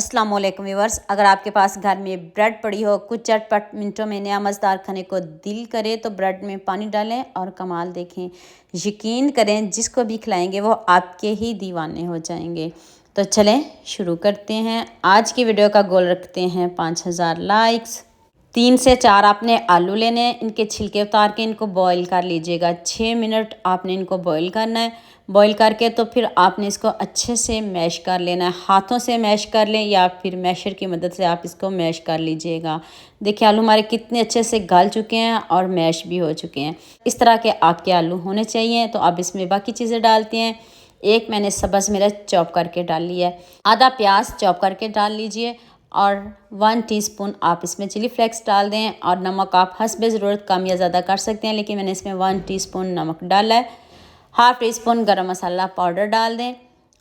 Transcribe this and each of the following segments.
अस्सलाम वालेकुम व्यूअर्स। अगर आपके पास घर में ब्रेड पड़ी हो, कुछ चटपट मिनटों में नया मज़ेदार खाने को दिल करे तो ब्रेड में पानी डालें और कमाल देखें। यकीन करें जिसको भी खिलाएंगे वो आपके ही दीवाने हो जाएंगे। तो चलें शुरू करते हैं। आज की वीडियो का गोल रखते हैं 5000 लाइक्स। 3 से 4 आपने आलू लेने हैं, इनके छिलके उतार के इनको बॉईल कर लीजिएगा। 6 मिनट आपने इनको बॉईल करना है। बॉईल करके तो फिर आपने इसको अच्छे से मैश कर लेना है। हाथों से मैश कर लें या फिर मैशर की मदद से आप इसको मैश कर लीजिएगा। देखिए आलू हमारे कितने अच्छे से गल चुके हैं और मैश भी हो चुके हैं। इस तरह के आपके आलू होने चाहिए। तो आप इसमें बाकी चीज़ें डालते हैं। एक मैंने सब्ज़ मिर्च चॉप करके डाल लिया है, आधा प्याज चॉप करके डाल लीजिए और 1 टीस्पून आप इसमें चिली फ्लेक्स डाल दें। और नमक आप हस्बे ज़रूरत कम या ज़्यादा कर सकते हैं, लेकिन मैंने इसमें 1 टीस्पून नमक डाला है। हाफ़ टी स्पून गरम मसाला पाउडर डाल दें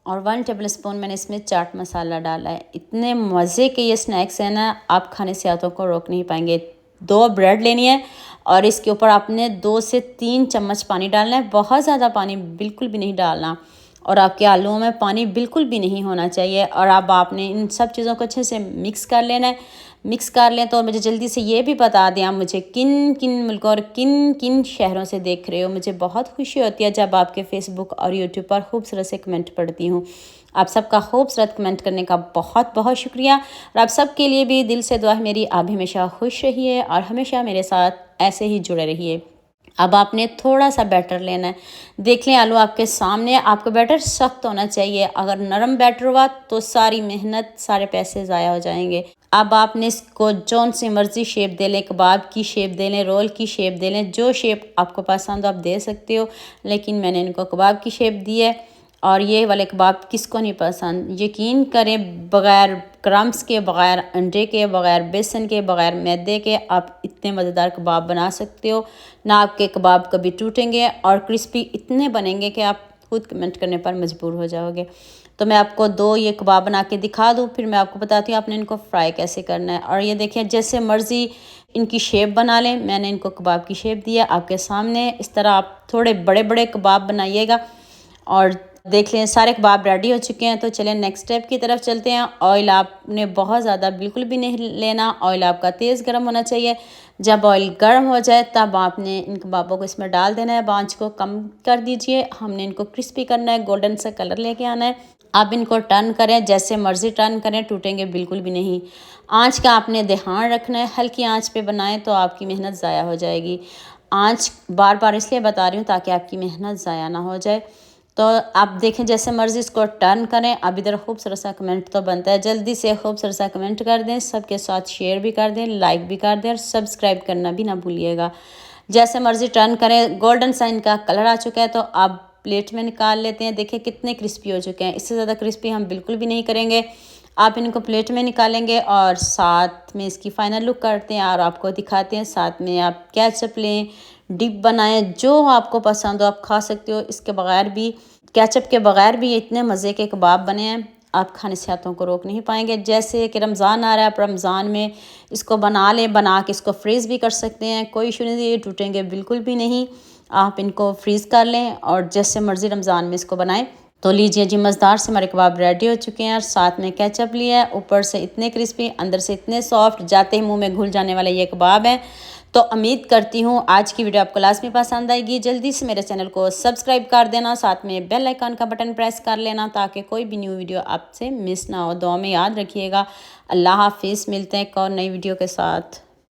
और 1 टेबल स्पून मैंने इसमें चाट मसाला डाला है। इतने मज़े के ये स्नैक्स हैं ना, आप खाने से हाथों को रोक नहीं पाएंगे। 2 ब्रेड लेनी है और इसके ऊपर आपने 2 से 3 चम्मच पानी डालना है। बहुत ज़्यादा पानी बिल्कुल भी नहीं डालना और आपके आलूओं में पानी बिल्कुल भी नहीं होना चाहिए। और अब आपने इन सब चीज़ों को अच्छे से मिक्स कर लेना है। मिक्स कर लें तो मुझे जल्दी से ये भी बता दें आप मुझे किन किन मुल्कों और किन किन शहरों से देख रहे हो। मुझे बहुत खुशी होती है जब आपके फेसबुक और यूट्यूब पर खूबसूरत से कमेंट पढ़ती हूँ। आप सबका खूबसूरत कमेंट करने का बहुत बहुत शुक्रिया। और आप सबके लिए भी दिल से दुआ है मेरी, आप हमेशा खुश रहिए और हमेशा मेरे साथ ऐसे ही जुड़े रहिए। अब आपने थोड़ा सा बैटर लेना है। देख लें आलू आपके सामने, आपका बैटर सख्त होना चाहिए। अगर नरम बैटर हुआ तो सारी मेहनत सारे पैसे ज़ाया हो जाएंगे। अब आपने इसको जौन सी मर्ज़ी शेप दे लें, कबाब की शेप दे लें, रोल की शेप दे लें, जो शेप आपको पसंद हो आप दे सकते हो। लेकिन मैंने इनको कबाब की शेप दी है। और ये वाले कबाब किसको नहीं पसंद। यकीन करें बग़ैर क्रम्स के, बग़ैर अंडे के, बग़ैर बेसन के, बग़ैर मैदे के आप इतने मज़ेदार कबाब बना सकते हो। ना आपके कबाब कभी टूटेंगे और क्रिस्पी इतने बनेंगे कि आप खुद कमेंट करने पर मजबूर हो जाओगे। तो मैं आपको 2 ये कबाब बना के दिखा दूँ, फिर मैं आपको बताती हूँ आपने इनको फ्राई कैसे करना है। और ये देखिए जैसे मर्ज़ी इनकी शेप बना लें। मैंने इनको कबाब की शेप दिया आपके सामने। इस तरह आप थोड़े बड़े बड़े कबाब बनाइएगा। और देख लें सारे कबाब रेडी हो चुके हैं। तो चलें नेक्स्ट स्टेप की तरफ चलते हैं। ऑयल आपने बहुत ज़्यादा बिल्कुल भी नहीं लेना। ऑयल आपका तेज़ गर्म होना चाहिए। जब ऑयल गर्म हो जाए तब आपने इन कबाबों को इसमें डाल देना है। आंच को कम कर दीजिए। हमने इनको क्रिस्पी करना है, गोल्डन सा कलर लेके आना है। आप इनको टर्न करें, जैसे मर्ज़ी टर्न करें, टूटेंगे बिल्कुल भी नहीं। आँच का आपने ध्यान रखना है, हल्की आँच पे बनाएं तो आपकी मेहनत ज़ाया हो जाएगी। आँच बार बार इसलिए बता रही हूँ ताकि आपकी मेहनत ज़ाया ना हो जाए। तो आप देखें जैसे मर्ज़ी इसको टर्न करें। अब इधर खूबसूरत सा कमेंट तो बनता है, जल्दी से खूबसूरत सा कमेंट कर दें, सबके साथ शेयर भी कर दें, लाइक भी कर दें और सब्सक्राइब करना भी ना भूलिएगा। जैसे मर्ज़ी टर्न करें। गोल्डन सा इनका कलर आ चुका है तो आप प्लेट में निकाल लेते हैं। देखिए कितने क्रिस्पी हो चुके हैं। इससे ज़्यादा क्रिस्पी हम बिल्कुल भी नहीं करेंगे। आप इनको प्लेट में निकालेंगे और साथ में इसकी फ़ाइनल लुक करते हैं और आपको दिखाते हैं। साथ में आप केचप लें, डिप बनाएं, जो आपको पसंद हो आप खा सकते हो। इसके बगैर भी, केचप के बगैर भी इतने मज़े के कबाब बने हैं, आप खाने से हाथों को रोक नहीं पाएंगे। जैसे कि रमज़ान आ रहा है, आप रमज़ान में इसको बना लें, बना के इसको फ्रीज़ भी कर सकते हैं, कोई इशू नहीं, ये टूटेंगे बिल्कुल भी नहीं। आप इनको फ्रीज़ कर लें और जैसे मर्ज़ी रमज़ान में इसको बनाएं। तो लीजिए जी, मज़ेदार से हमारे कबाब रेडी हो चुके हैं और साथ में केचप लिया है। ऊपर से इतने क्रिस्पी, अंदर से इतने सॉफ्ट, जाते ही मुंह में घुल जाने वाले ये कबाब हैं। तो उम्मीद करती हूँ आज की वीडियो आपको लाज़मी पसंद आएगी। जल्दी से मेरे चैनल को सब्सक्राइब कर देना, साथ में बेल आइकन का बटन प्रेस कर लेना ताकि कोई भी न्यू वीडियो आपसे मिस ना हो। दुआ में याद रखिएगा। अल्लाह हाफिज़। मिलते हैं एक और नई वीडियो के साथ।